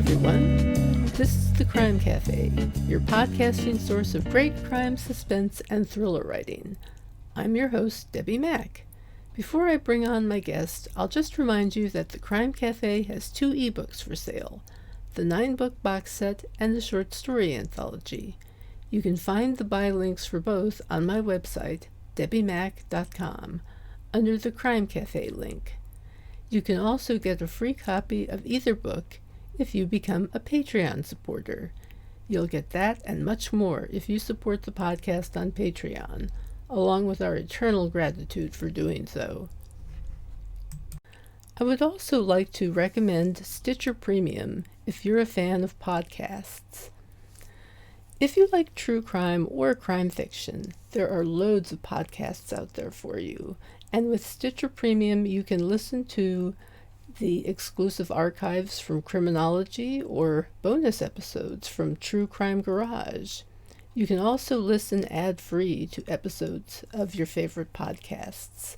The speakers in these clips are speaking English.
everyone. This is The Crime Cafe, your podcasting source of great crime, suspense, and thriller writing. I'm your host, Debbie Mack. Before I bring on my guest, I'll just remind you that The Crime Cafe has 2 ebooks for sale, the 9-book box set and the short story anthology. You can find the buy links for both on my website, debbiemack.com, under the Crime Cafe link. You can also get a free copy of either book if you become a Patreon supporter. You'll get that and much more if you support the podcast on Patreon, along with our eternal gratitude for doing so. I would also like to recommend Stitcher Premium if you're a fan of podcasts. If you like true crime or crime fiction, there are loads of podcasts out there for you. And with Stitcher Premium, you can listen to the exclusive archives from Criminology or bonus episodes from True Crime Garage. You can also listen ad-free to episodes of your favorite podcasts.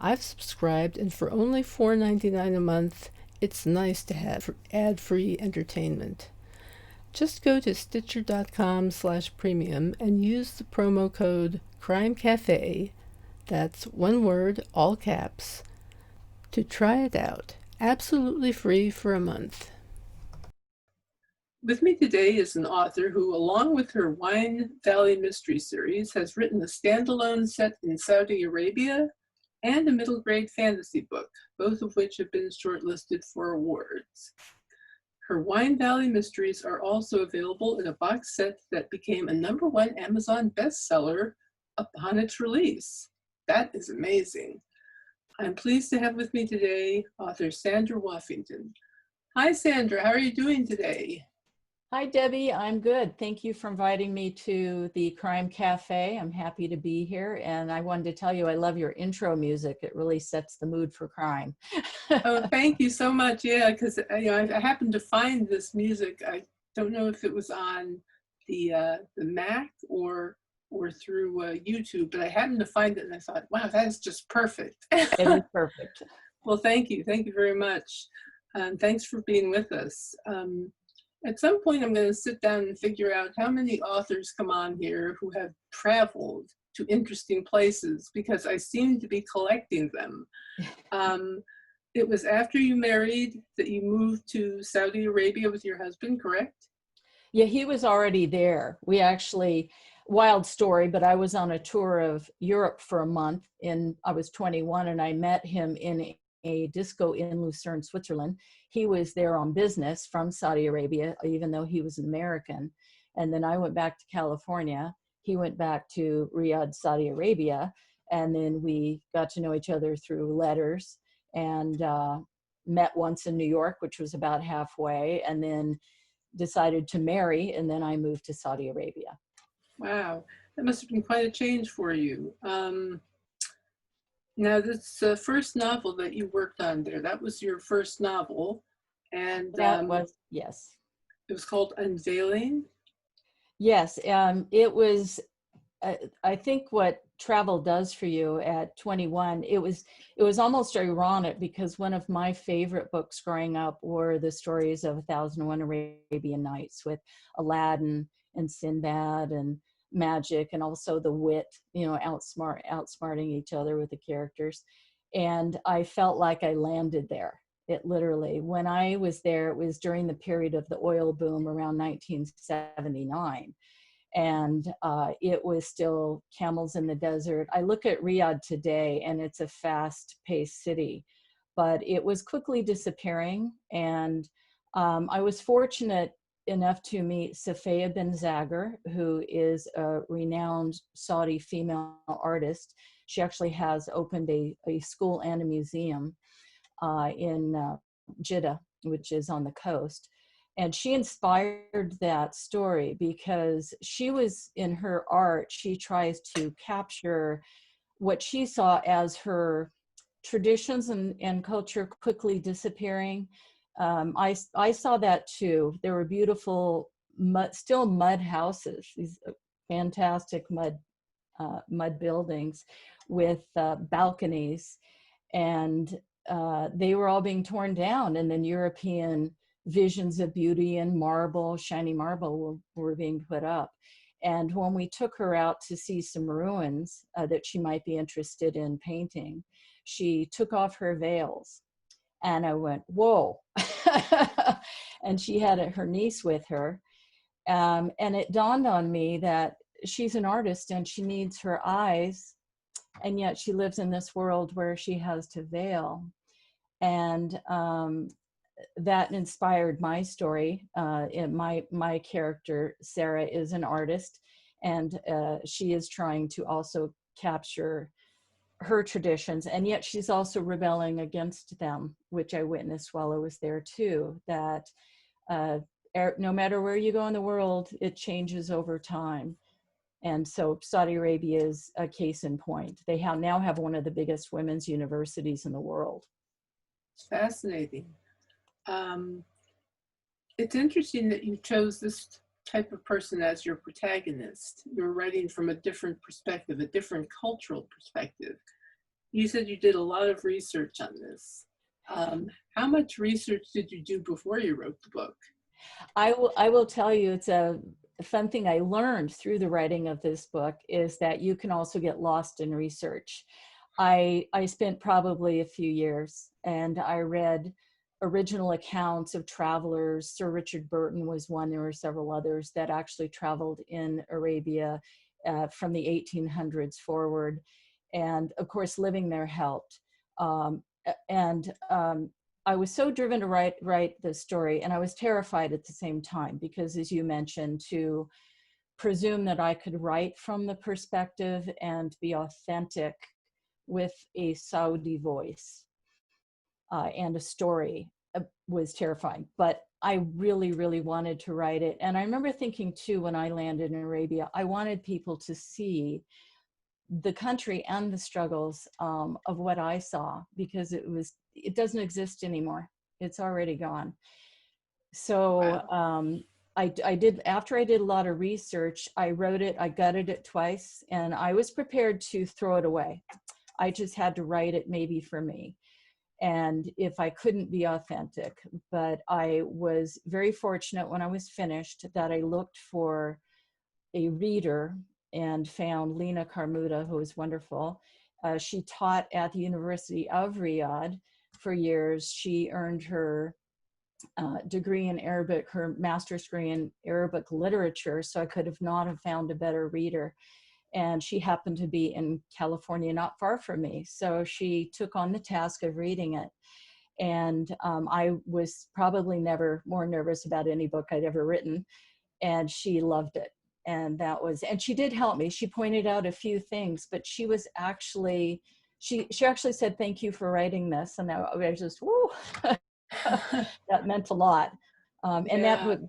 I've subscribed, and for only $4.99 a month, it's nice to have ad-free entertainment. Just go to stitcher.com/premium and use the promo code CRIMECAFE, that's one word, all caps, to try it out. Absolutely free for a month. With me today is an author who, along with her Wine Valley Mystery series, has written a standalone set in Saudi Arabia and a middle grade fantasy book, both of which have been shortlisted for awards. Her Wine Valley Mysteries are also available in a box set that became a #1 Amazon bestseller upon its release. That is amazing. I'm pleased to have with me today author Sandra Woffington. Hi, Sandra. How are you doing today? Hi, Debbie. I'm good. Thank you for inviting me to the Crime Cafe. I'm happy to be here. And I wanted to tell you, I love your intro music. It really sets the mood for crime. Oh, thank you so much. Yeah, because I happened to find this music. I don't know if it was on the Mac or through YouTube, but I happened to find it and I thought, wow, that is just perfect. It is perfect. Well, thank you very much. Thanks for being with us. At some point, I'm going to sit down and figure out how many authors come on here who have traveled to interesting places, because I seem to be collecting them. It was after you married that you moved to Saudi Arabia with your husband, correct? Yeah, he was already there. We actually, wild story, but I was on a tour of Europe for a month. I was 21 and I met him in a disco in Lucerne, Switzerland. He was there on business from Saudi Arabia, even though he was an American. And then I went back to California. He went back to Riyadh, Saudi Arabia. And then we got to know each other through letters and met once in New York, which was about halfway, and then decided to marry. And then I moved to Saudi Arabia. Wow, that must have been quite a change for you. Now, this first novel that you worked on there, that was your first novel, and That was, yes. It was called Unveiling? Yes, it was, I think what travel does for you at 21, it was almost ironic, because one of my favorite books growing up were the stories of 1001 Arabian Nights with Aladdin and Sinbad and magic, and also the wit, outsmarting each other with the characters. And I felt like I landed there. It literally, when I was there, it was during the period of the oil boom around 1979. And it was still camels in the desert. I look at Riyadh today and it's a fast-paced city, but it was quickly disappearing. And I was fortunate enough to meet Safia bin Zaghar, who is a renowned Saudi female artist. She actually has opened a school and a museum in Jeddah, which is on the coast. And she inspired that story because she was, in her art, she tries to capture what she saw as her traditions and culture quickly disappearing. I saw that too. There were beautiful still mud houses, these fantastic mud buildings with balconies, and they were all being torn down, and then European visions of beauty and marble, shiny marble were being put up. And when we took her out to see some ruins that she might be interested in painting, she took off her veils. And I went, whoa. And she had her niece with her. And it dawned on me that she's an artist and she needs her eyes, and yet she lives in this world where she has to veil. And that inspired my story. My character, Sarah, is an artist, and she is trying to also capture her traditions, and yet she's also rebelling against them, which I witnessed while I was there too, that no matter where you go in the world, it changes over time. And so Saudi Arabia is a case in point. They now have one of the biggest women's universities in the world. It's fascinating. It's interesting that you chose this type of person as your protagonist. You're writing from a different perspective, a different cultural perspective. You said you did a lot of research on this. How much research did you do before you wrote the book? I will tell you, it's a fun thing I learned through the writing of this book is that you can also get lost in research. I spent probably a few years, and I read original accounts of travelers. Sir Richard Burton was one. There were several others that actually traveled in Arabia from the 1800s forward. And of course, living there helped. I was so driven to write the story, and I was terrified at the same time, because as you mentioned, to presume that I could write from the perspective and be authentic with a Saudi voice and a story was terrifying. But I really, really wanted to write it. And I remember thinking too, when I landed in Arabia, I wanted people to see the country and the struggles of what I saw, because it doesn't exist anymore. It's already gone. So wow. I did, after I did a lot of research, I wrote it, I gutted it twice, and I was prepared to throw it away. I just had to write it maybe for me, and if I couldn't be authentic. But I was very fortunate when I was finished that I looked for a reader and found Lena Carmuda, who was wonderful. She taught at the University of Riyadh for years. She earned her degree in Arabic, her master's degree in Arabic literature, so I could have not have found a better reader. And she happened to be in California, not far from me. So she took on the task of reading it. And I was probably never more nervous about any book I'd ever written. And she loved it. And and she did help me. She pointed out a few things, but she was actually, she actually said, "Thank you for writing this." And I was just, woo, that meant a lot. And that book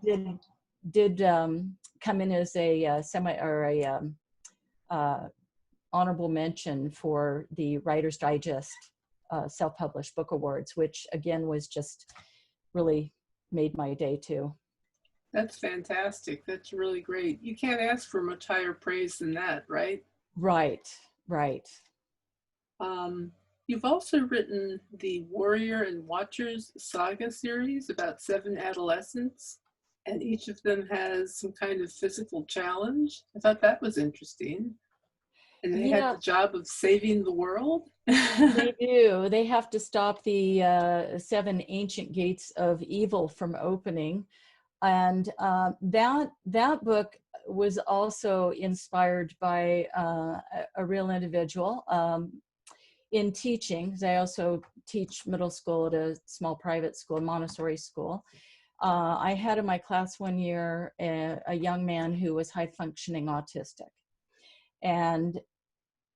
did come in as a honorable mention for the Writer's Digest Self-Published Book Awards, which again was just really made my day too. That's fantastic. That's really great. You can't ask for much higher praise than that, right? Right, right. You've also written the Warrior and Watchers saga series about 7 adolescents, and each of them has some kind of physical challenge. I thought that was interesting. And they had the job of saving the world. They do. They have to stop the 7 ancient gates of evil from opening. And that book was also inspired by a real individual in teaching, because I also teach middle school at a small private school, Montessori school. I had in my class one year a young man who was high functioning autistic. And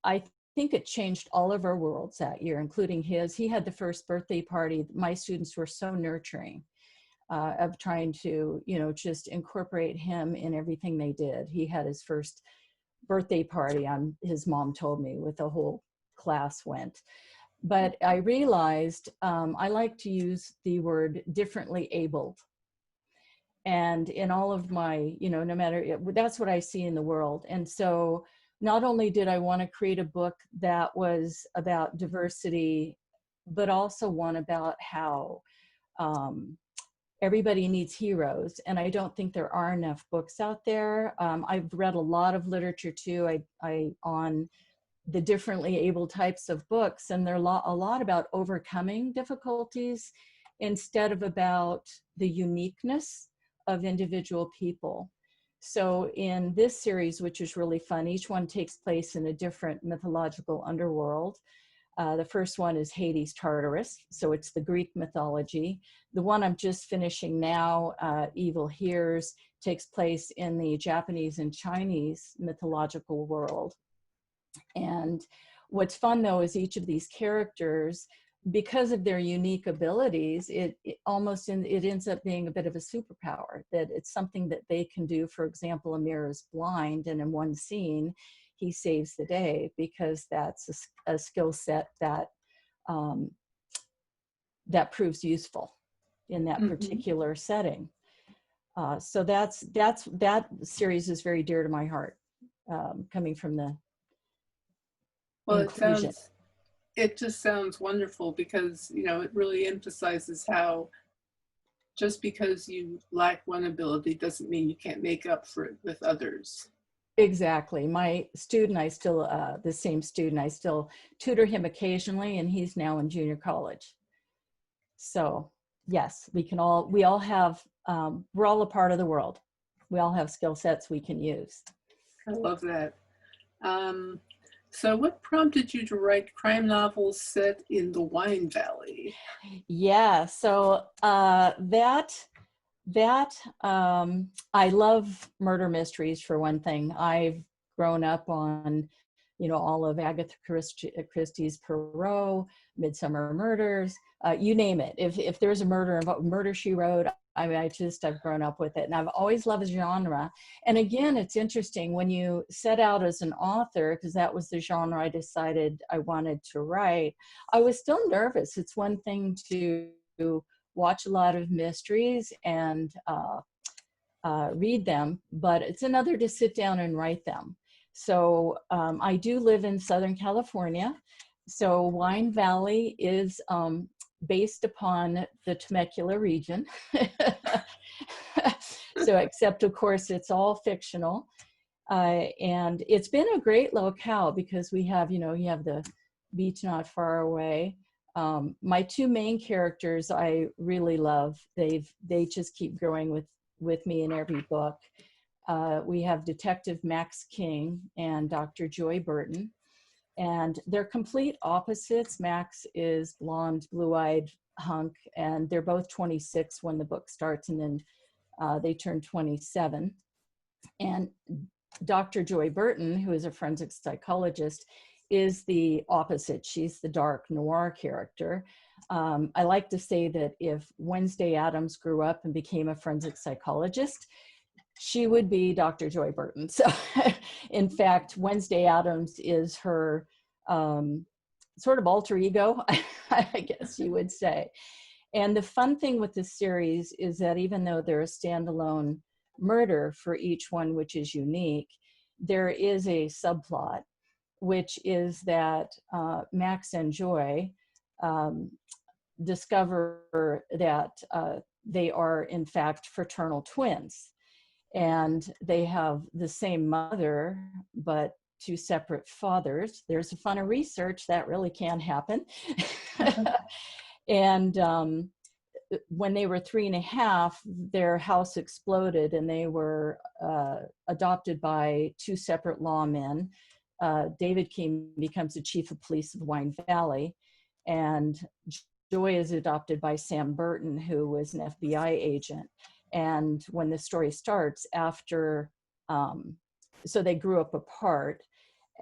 I think it changed all of our worlds that year, including his. He had the first birthday party. My students were so nurturing. Of trying to, just incorporate him in everything they did. He had his first birthday party, his mom told me, with the whole class went. But I realized I like to use the word differently abled. And in all of my, no matter, that's what I see in the world. And so not only did I want to create a book that was about diversity, but also one about how everybody needs heroes, and I don't think there are enough books out there. I've read a lot of literature too, I on the differently able types of books, and they're a lot about overcoming difficulties instead of about the uniqueness of individual people. So in this series, which is really fun, each one takes place in a different mythological underworld. The first one is Hades Tartarus, so it's the Greek mythology. The one I'm just finishing now, Evil Hears, takes place in the Japanese and Chinese mythological world. And what's fun though is each of these characters, because of their unique abilities, it ends up being a bit of a superpower, that it's something that they can do. For example, Amir is blind, and in one scene he saves the day because that's a skill set that that proves useful in that particular setting. So that series is very dear to my heart, coming from the inclusion. It just sounds wonderful, because, you know, it really emphasizes how just because you lack one ability doesn't mean you can't make up for it with others. Exactly. My student, the same student, I still tutor him occasionally, and he's now in junior college. So yes, we all have, we're all a part of the world. We all have skill sets we can use. I love that. So what prompted you to write crime novels set in the Wine Valley? Yeah, so I love murder mysteries, for one thing. I've grown up on, you know, all of Agatha Christie's Poirot, Midsummer Murders, you name it. If there's a Murder, She Wrote, I've grown up with it, and I've always loved genre. And again, it's interesting when you set out as an author, because that was the genre I decided I wanted to write. I was still nervous. It's one thing to watch a lot of mysteries and read them, but it's another to sit down and write them. So I do live in Southern California. So Wine Valley is based upon the Temecula region. So, except of course, it's all fictional. And it's been a great locale because we have, you have the beach not far away. My two main characters I really love. They just keep growing with me in every book. We have Detective Max King and Dr. Joy Burton, and they're complete opposites. Max is blonde, blue-eyed hunk, and they're both 26 when the book starts, and then they turn 27. And Dr. Joy Burton, who is a forensic psychologist, is the opposite. She's the dark noir character. I like to say that if Wednesday Addams grew up and became a forensic psychologist, she would be Dr. Joy Burton. So in fact, Wednesday Addams is her sort of alter ego, I guess you would say. And the fun thing with this series is that even though they're a standalone murder for each one, which is unique, there is a subplot, which is that Max and Joy discover that they are in fact fraternal twins, and they have the same mother but two separate fathers. There's a fun of research that really can happen. And when they were 3.5, their house exploded, and they were adopted by two separate lawmen. David King becomes the chief of police of Wine Valley, and Joy is adopted by Sam Burton, who was an FBI agent. And when the story starts, so they grew up apart.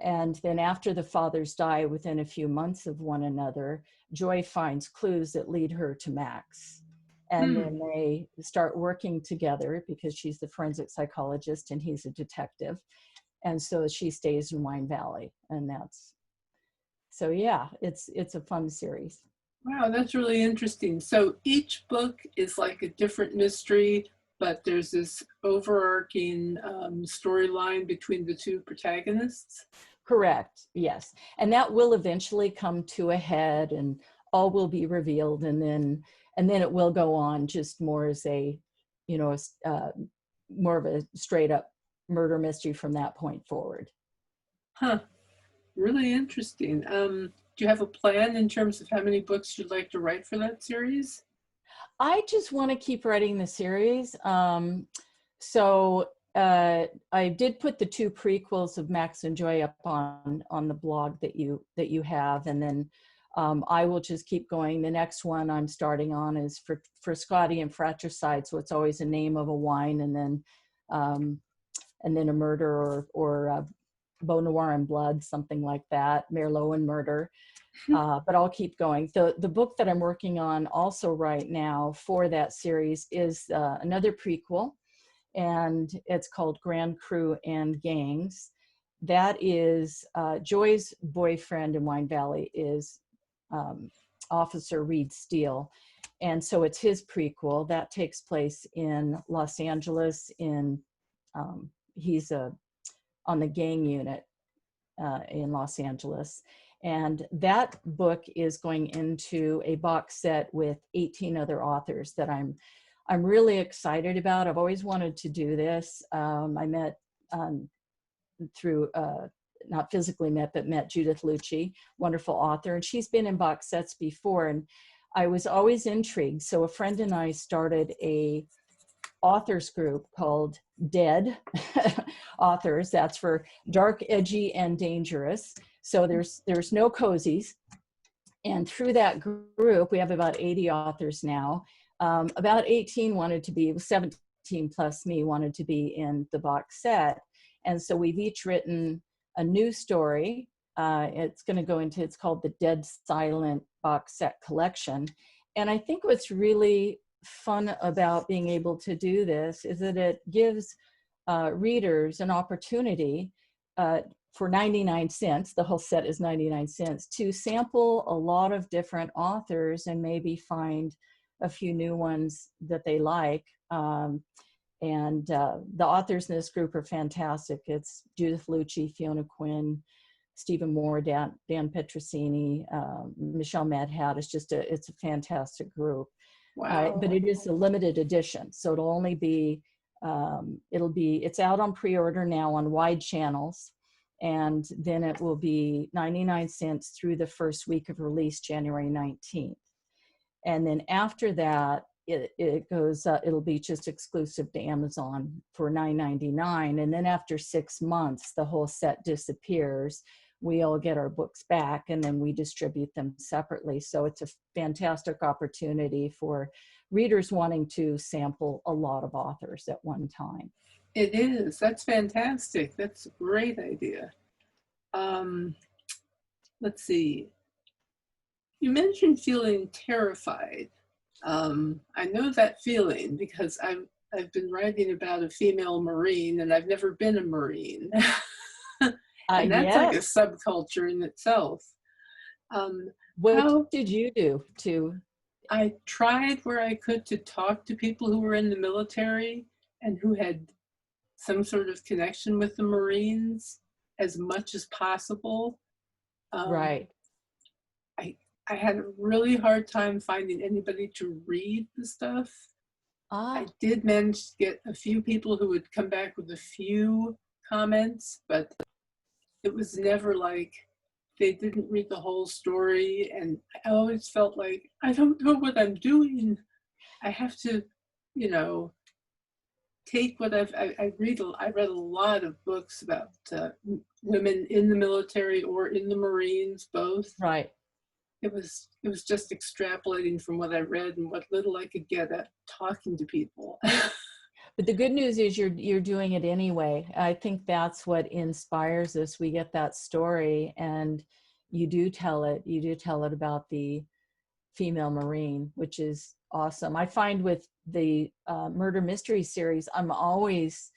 And then after the fathers die within a few months of one another, Joy finds clues that lead her to Max. And then they start working together because she's the forensic psychologist and he's a detective. And so she stays in Wine Valley. And so yeah, it's a fun series. Wow, that's really interesting. So each book is like a different mystery, but there's this overarching storyline between the two protagonists? Correct, yes. And that will eventually come to a head, and all will be revealed. And then and then it will go on just more as a, you know, more of a straight up murder mystery from that point forward. Huh. Really interesting. Do you have a plan in terms of how many books you'd like to write for that series? I just want to keep writing the series. So I did put the 2 prequels of Max and Joy up on the blog that you have, and then I will just keep going. The next one I'm starting on is for Scotty and Fratricide, so it's always a name of a wine, and then a murder or Beau Noir and Blood, something like that, Merlot and Murder. But I'll keep going. The book that I'm working on also right now for that series is another prequel, and it's called Grand Cru and Gangs. That is Joy's boyfriend in Wine Valley is Officer Reed Steele. And so it's his prequel that takes place in Los Angeles. He's on the gang unit in Los Angeles. And that book is going into a box set with 18 other authors that I'm really excited about. I've always wanted to do this. I met through, not physically met, but met Judith Lucci, wonderful author. And she's been in box sets before. And I was always intrigued. So a friend and I started a authors group called Dead Authors. That's for dark, edgy, and dangerous. So there's no cozies. And through that group, we have about 80 authors now. About 18 wanted to be, 17 plus me wanted to be in the box set. And so we've each written a new story. It's going to go into, it's called the Dead Silent box set collection. And I think what's really fun about being able to do this is that it gives readers an opportunity for 99 cents, the whole set is 99 cents, to sample a lot of different authors and maybe find a few new ones that they like. And the authors in this group are fantastic. It's Judith Lucci, Fiona Quinn, Stephen Moore, Dan Petrosini, Michelle Madhat. It's a fantastic group. Wow. But it is a limited edition, so it'll only be, it's out on pre-order now on wide channels, and then it will be 99 cents through the first week of release, January 19th. And then after that, it goes, it'll be just exclusive to Amazon for $9.99. And then after 6 months, the whole set disappears. We all get our books back, and then we distribute them separately. So it's a fantastic opportunity for readers wanting to sample a lot of authors at one time. It is. That's fantastic. That's a great idea. Let's see. You mentioned feeling terrified. I know that feeling because I've been writing about a female Marine, and I've never been a Marine. And that's like a subculture in itself. What did you do to? I tried where I could to talk to people who were in the military and who had some sort of connection with the Marines as much as possible. Right. I had a really hard time finding anybody to read the stuff. I did manage to get a few people who would come back with a few comments, but it was never like they didn't read the whole story. And I always felt like, I don't know what I'm doing. I have to, take what I read a lot of books about women in the military or in the Marines, both. Right. It was just extrapolating from what I read and what little I could get at talking to people. But the good news is you're doing it anyway. I think that's what inspires us. We get that story, and you do tell it. You do tell it about the female Marine, which is awesome. I find with the murder mystery series, I'm always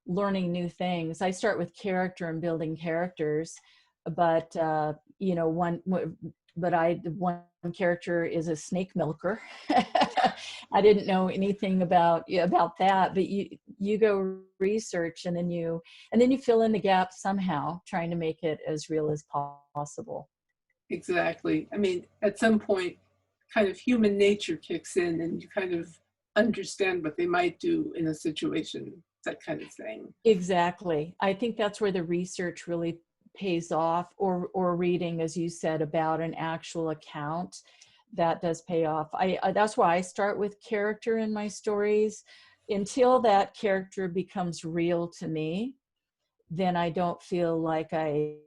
learning new things. I start with character and building characters, but one character is a snake milker. I didn't know anything about that, but you go research, and then you fill in the gaps somehow, trying to make it as real as possible. Exactly. I mean, at some point, kind of human nature kicks in and you kind of understand what they might do in a situation, that kind of thing. Exactly. I think that's where the research really pays off, or reading, as you said, about an actual account. That does pay off. That's why I start with character in my stories. Until that character becomes real to me, then I don't feel like I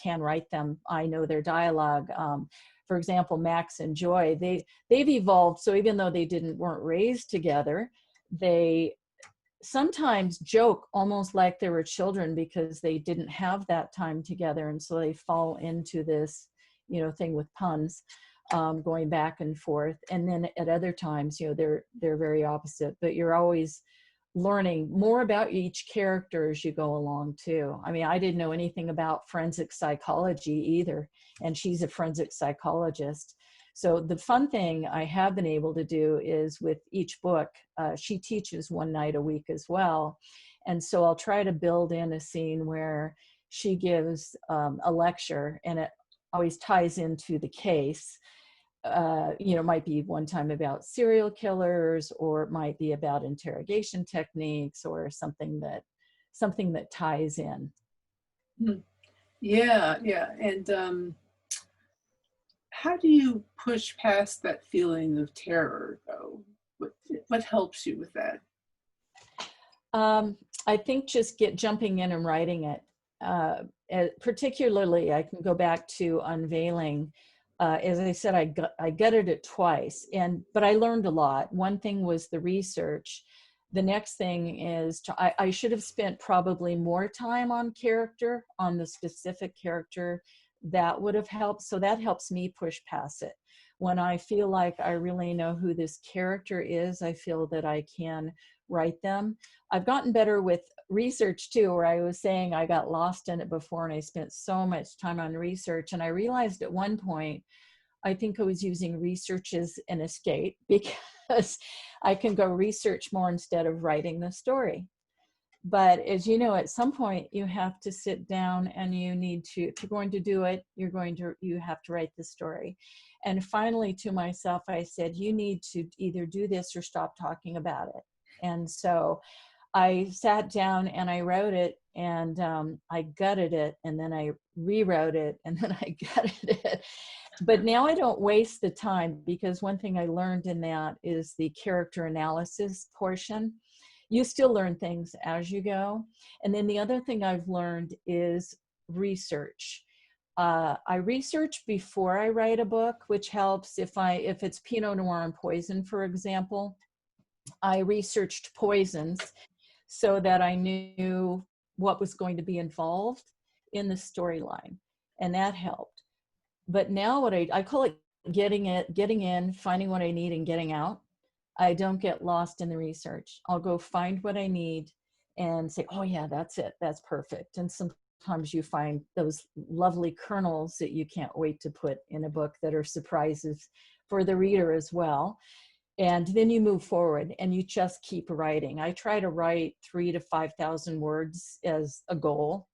can write them. I know their dialogue. For example, Max and Joy, they've evolved. So even though they weren't raised together, they sometimes joke almost like they were children because they didn't have that time together, and so they fall into this, thing with puns, going back and forth. And then at other times, they're very opposite. But you're always learning more about each character as you go along too. I mean, I didn't know anything about forensic psychology either, and she's a forensic psychologist. So the fun thing I have been able to do is with each book, she teaches one night a week as well. And so I'll try to build in a scene where she gives a lecture, and it always ties into the case. Might be one time about serial killers, or it might be about interrogation techniques, or something that ties in. Yeah, yeah. And how do you push past that feeling of terror, though? What helps you with that? I think just jumping in and writing it. Particularly, I can go back to Unveiling. As I said, I gutted it twice, but I learned a lot. One thing was the research. The next thing is I should have spent probably more time on the specific character. That would have helped. So that helps me push past it. When I feel like I really know who this character is, I feel that I can write them. I've gotten better with research too, where I was saying I got lost in it before and I spent so much time on research. And I realized at one point, I think I was using research as an escape, because I can go research more instead of writing the story. But as you know, at some point you have to sit down and you need to, if you're going to do it, you have to write the story. And finally to myself, I said, you need to either do this or stop talking about it. And so I sat down and I wrote it, and I gutted it, and then I rewrote it, and then I gutted it. But now I don't waste the time, because one thing I learned in that is the character analysis portion. You still learn things as you go. And then the other thing I've learned is research. I research before I write a book, which helps. If it's Pinot Noir and poison, for example, I researched poisons so that I knew what was going to be involved in the storyline, and that helped. But now what I call it getting in, finding what I need, and getting out. I don't get lost in the research. I'll go find what I need and say, oh yeah, that's it. That's perfect. And sometimes you find those lovely kernels that you can't wait to put in a book that are surprises for the reader as well. And then you move forward and you just keep writing. I try to write 3,000 to 5,000 words as a goal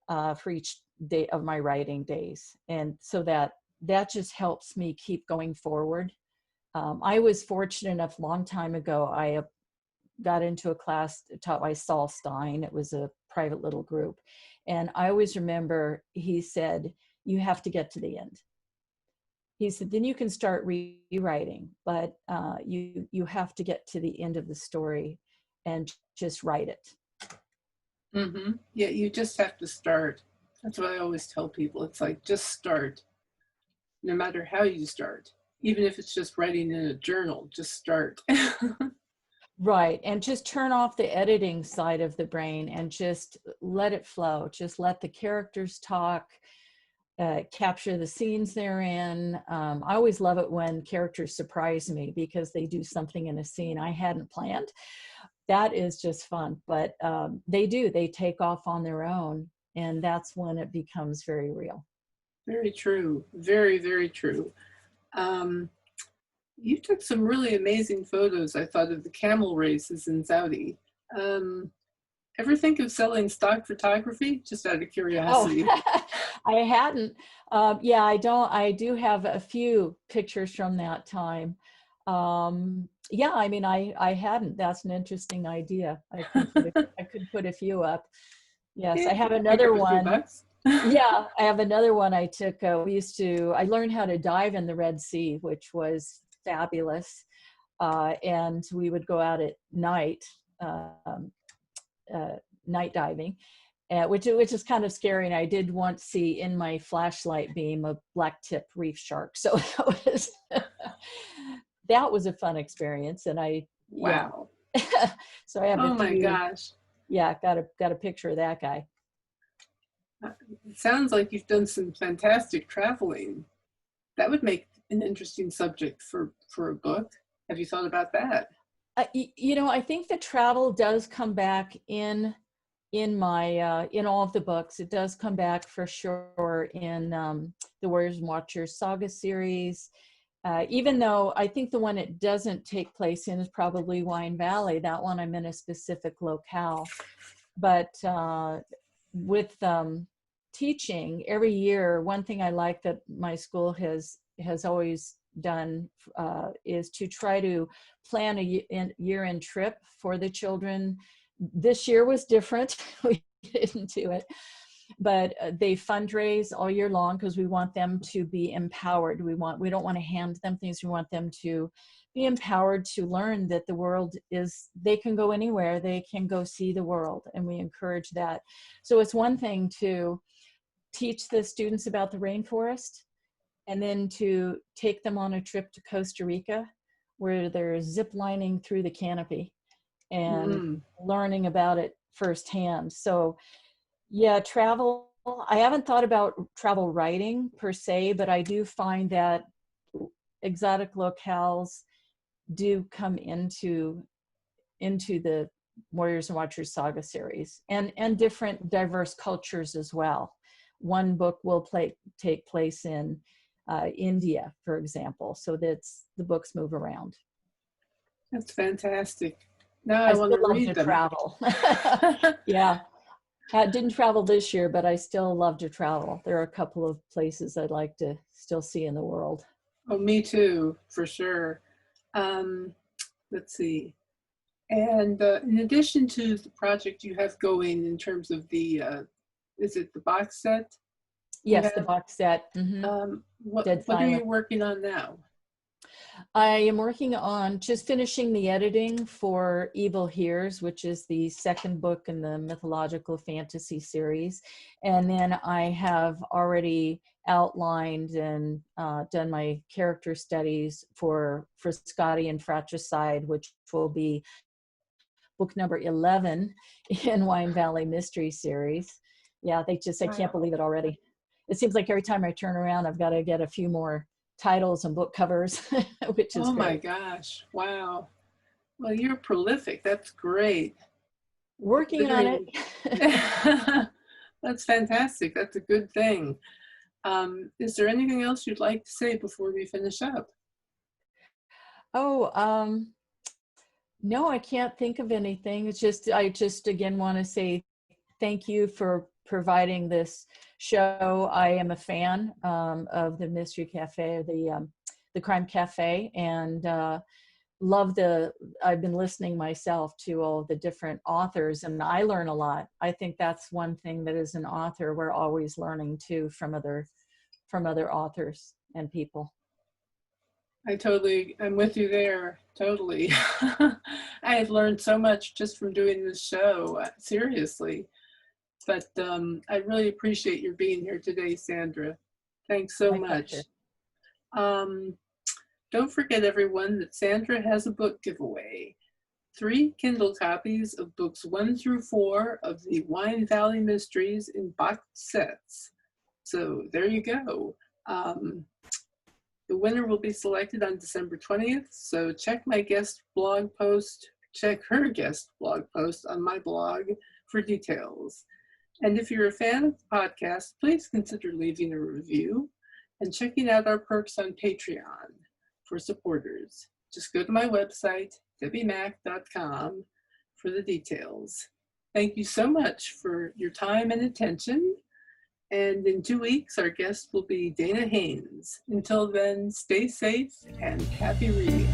for each day of my writing days. And so that just helps me keep going forward. I was fortunate enough, long time ago, I got into a class taught by Saul Stein. It was a private little group. And I always remember he said, you have to get to the end. He said, then you can start rewriting, but you have to get to the end of the story and just write it. Mm-hmm. Yeah, you just have to start. That's what I always tell people. It's like, just start, no matter how you start. Even if it's just writing in a journal, just start. Right. And just turn off the editing side of the brain and just let it flow. Just let the characters talk, capture the scenes they're in. I always love it when characters surprise me because they do something in a scene I hadn't planned. That is just fun. But they take off on their own. And that's when it becomes very real. Very true. Very, very true. You took some really amazing photos, I thought, of the camel races in Saudi. ever think of selling stock photography? Just out of Oh, curiosity. I hadn't. Yeah, I don't. I do have a few pictures from that time. Yeah, I mean, I hadn't. That's an interesting idea. I could put a few up. Yes, Yeah, I have pick another up a few one. bucks. Yeah, I have another one I took. I learned how to dive in the Red Sea, which was fabulous. And we would go out at night, um, night diving, which is kind of scary. And I did once see in my flashlight beam a black tip reef shark. So that was a fun experience. And yeah. Wow. So I have a Oh my few. gosh. Yeah, got a picture of that guy. It sounds like you've done some fantastic traveling. That would make an interesting subject for a book. Have you thought about that? I think the travel does come back in my in all of the books. It does come back for sure in the Warriors and Watchers saga series. Even though I think the one it doesn't take place in is probably Wine Valley. That one I'm in a specific locale. But with teaching every year, one thing I like that my school has always done is to try to plan a year-end trip for the children. This year was different. We didn't do it, but they fundraise all year long because we want them to be empowered. We don't want to hand them things. We want them to be empowered to learn that the world they can go anywhere. They can go see the world, and we encourage that. So it's one thing to teach the students about the rainforest, and then to take them on a trip to Costa Rica where they're zip lining through the canopy and learning about it firsthand. So yeah, travel, I haven't thought about travel writing per se, but I do find that exotic locales do come into the Warriors and Watchers saga series, and different diverse cultures as well. One book will take place in India, for example, so that's the books move around. That's fantastic. Now I I want still to love read to them. travel. Yeah, I didn't travel this year, but I still love to travel. There are a couple of places I'd like to still see in the world. Oh, me too, for sure. Let's see. And in addition to the project you have going in terms of is it the box set you Yes, the have? box set. Dead What are you Silent. working on now? I am working on just finishing the editing for Evil Hears, which is the second book in the mythological fantasy series. And then I have already outlined and done my character studies for Scotty and Fratricide, which will be book number 11 in Wine Valley Mystery Series. Yeah, I can't believe it already. It seems like every time I turn around, I've got to get a few more titles and book covers, which is Oh my great. gosh. Wow. Well, you're prolific. That's great. Working on it. That's fantastic. That's a good thing. Is there anything else you'd like to say before we finish up? Oh, no, I can't think of anything. I just again want to say thank you for providing this show. I am a fan of the Mystery Cafe, the Crime Cafe, and I've been listening myself to all the different authors, and I learn a lot. I think that's one thing that as an author, we're always learning too from other authors and people. I'm with you there, totally. I have learned so much just from doing this show, seriously. But I really appreciate your being here today, Sandra. Thanks so My much. pleasure. Don't forget, everyone, that Sandra has a book giveaway. 3 Kindle copies of books 1 through 4 of the Wine Valley Mysteries in box sets. So there you go. The winner will be selected on December 20th, so check her guest blog post on my blog for details. And if you're a fan of the podcast, please consider leaving a review and checking out our perks on Patreon for supporters. Just go to my website, debbiemack.com, for the details. Thank you so much for your time and attention. And in 2 weeks, our guest will be Dana Haynes. Until then, stay safe and happy reading.